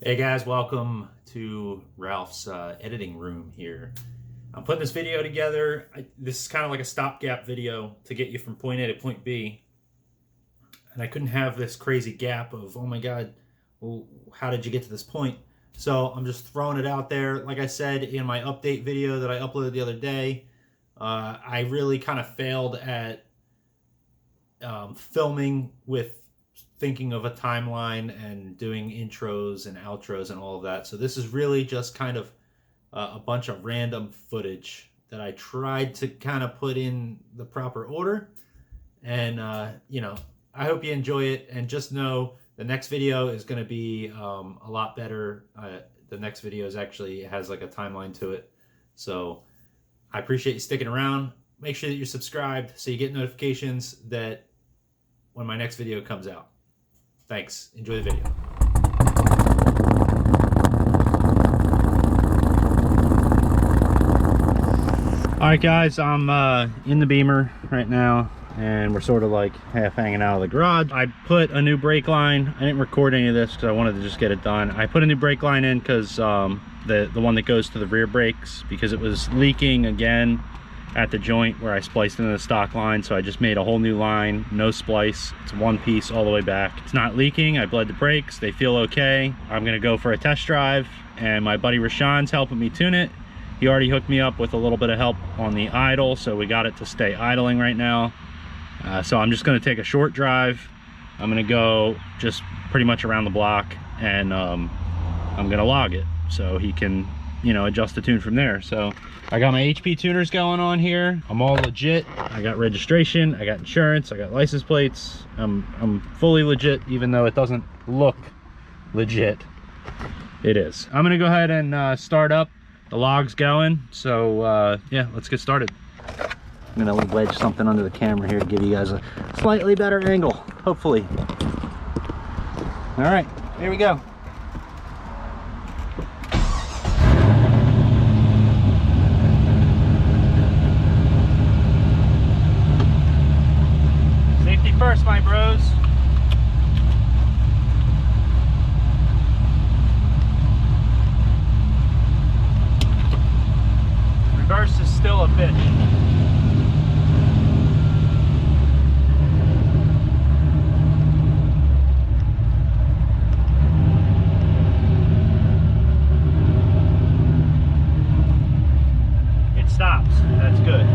Hey guys, welcome to Ralph's editing room here. I'm putting this video together. This is kind of like a stopgap video to get you from point A to point B. And I couldn't have this crazy gap of, oh my God, well, how did you get to this point? So I'm just throwing it out there. Like I said in my update video that I uploaded the other day, I really kind of failed at filming with thinking of a timeline and doing intros and outros and all of that. So this is really just kind of a bunch of random footage that I tried to kind of put in the proper order. And, you know, I hope you enjoy it. And just know the next video is going to be a lot better. The next video is actually has like a timeline to it. So I appreciate you sticking around. Make sure that you're subscribed so you get notifications that when my next video comes out. Thanks. Enjoy the video. Alright guys, I'm in the Beamer right now and we're sort of like half hanging out of the garage. I put a new brake line. I didn't record any of this because I wanted to just get it done. I put a new brake line in because the one that goes to the rear brakes, because it was leaking again at the joint where I spliced into the stock line. So I just made a whole new line, no splice. It's one piece all the way back. It's not leaking. I bled the brakes. They feel okay. I'm gonna go for a test drive and my buddy Roshan's helping me tune it. He already hooked me up with a little bit of help on the idle, so we got it to stay idling right now. So I'm just gonna take a short drive. I'm gonna go just pretty much around the block and I'm gonna log it so he can, you know, adjust the tune from there. So I got my HP tuners going on here. I'm all legit. I got registration, I got insurance, I got license plates. I'm fully legit, even though it doesn't look legit. It is. I'm gonna go ahead and start up. The log's going. So yeah, let's get started. I'm gonna wedge something under the camera here to give you guys a slightly better angle, hopefully. All right, here we go. First, my bros. Reverse is still a bitch. It stops. That's good.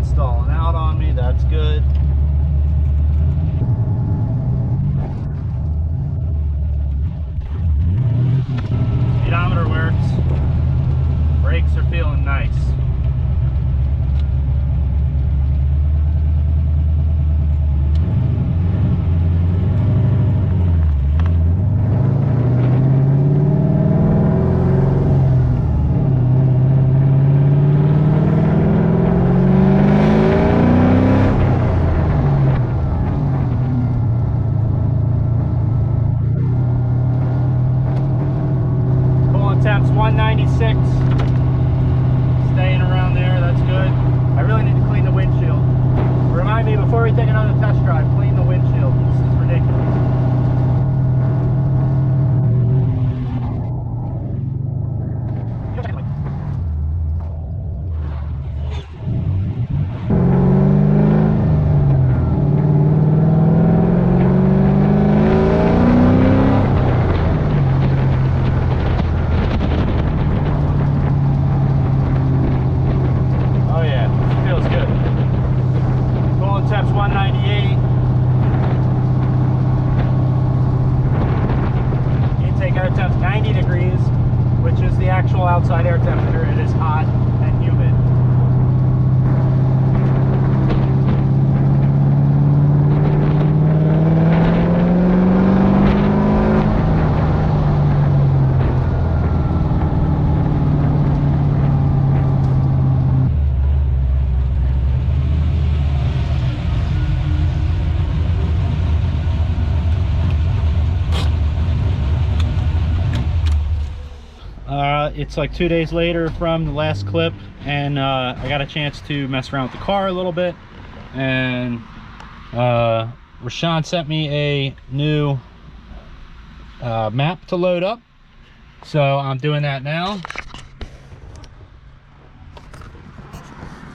Stalling out on me, that's good. Speedometer works. Brakes are feeling nice. Temps 196, staying around there, that's good. I really need to clean the windshield. Remind me before we take another test drive, clean the windshield. This is ridiculous. Temps 198. 90 degrees, which is the actual outside air temperature. It is hot and humid. It's like 2 days later from the last clip, and I got a chance to mess around with the car a little bit, and Roshan sent me a new map to load up, so I'm doing that now.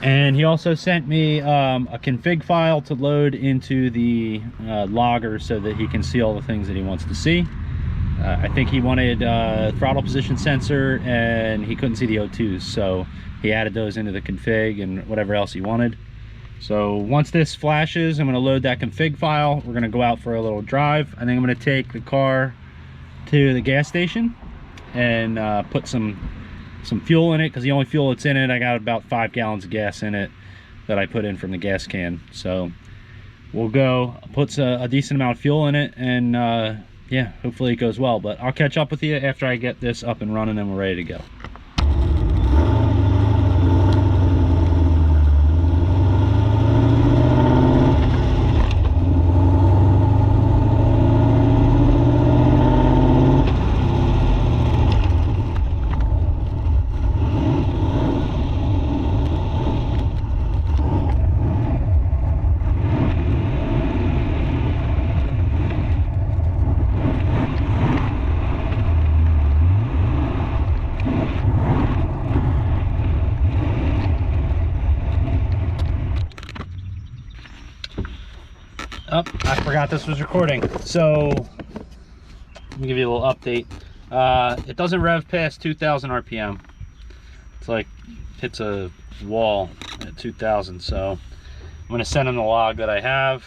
And he also sent me a config file to load into the logger so that he can see all the things that he wants to see. I think he wanted throttle position sensor, and he couldn't see the O2s, so he added those into the config and whatever else he wanted. So once this flashes, I'm going to load that config file. We're going to go out for a little drive. I think I'm going to take the car to the gas station and put some fuel in it, because the only fuel that's in it, I got about 5 gallons of gas in it that I put in from the gas can. So we'll go put a decent amount of fuel in it, and yeah, hopefully it goes well. But I'll catch up with you after I get this up and running and we're ready to go. Oh, I forgot this was recording. So let me give you a little update. It doesn't rev past 2,000 RPM. It's like hits a wall at 2,000. So I'm going to send him the log that I have,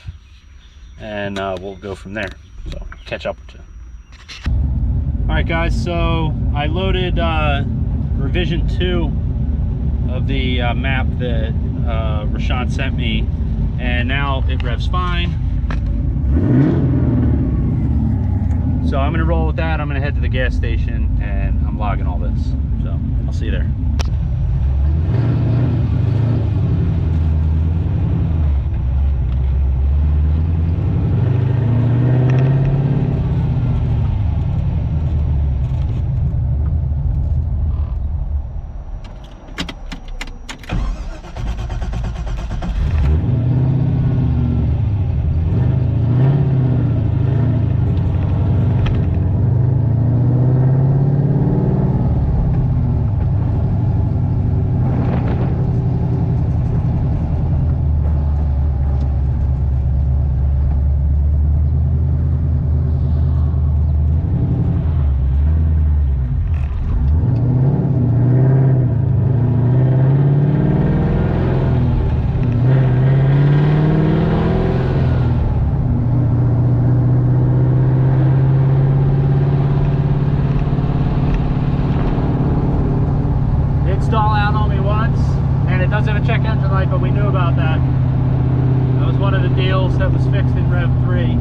and we'll go from there. So catch up with you. All right, guys. So I loaded revision 2 of the map that Roshan sent me, and now it revs fine. So I'm gonna roll with that. I'm gonna head to the gas station and I'm logging all this. So I'll see you there. Doesn't have a check engine light, but we knew about that. That was one of the deals that was fixed in Rev 3.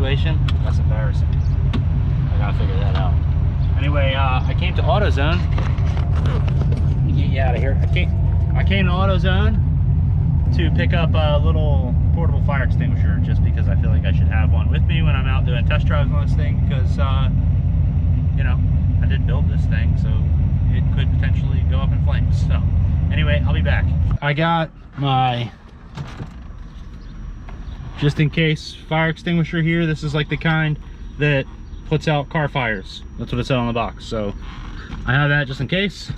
situation. That's embarrassing. I gotta figure that out. Anyway, I came to AutoZone. Let me get you out of here. I came to AutoZone to pick up a little portable fire extinguisher, just because I feel like I should have one with me when I'm out doing test drives on this thing, because you know, I did build this thing, so it could potentially go up in flames. So anyway, I'll be back. I got my just in case fire extinguisher here. This is like the kind that puts out car fires. That's what it said on the box, so I have that just in case.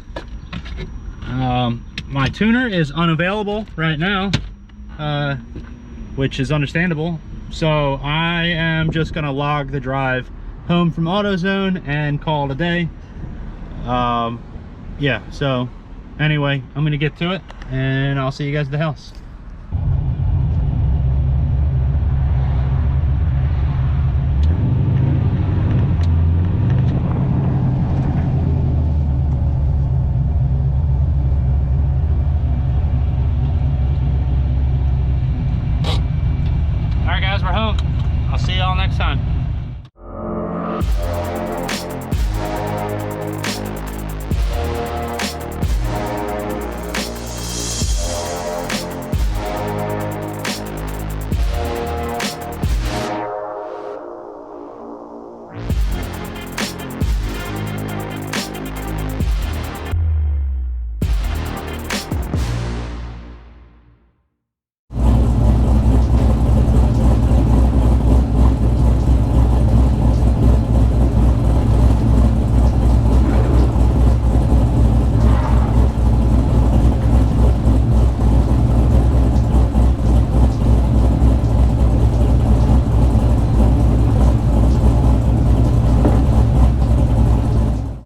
My tuner is unavailable right now, which is understandable, so I am just gonna log the drive home from AutoZone and call it a day. Yeah, so anyway, I'm gonna get to it and I'll see you guys at the house.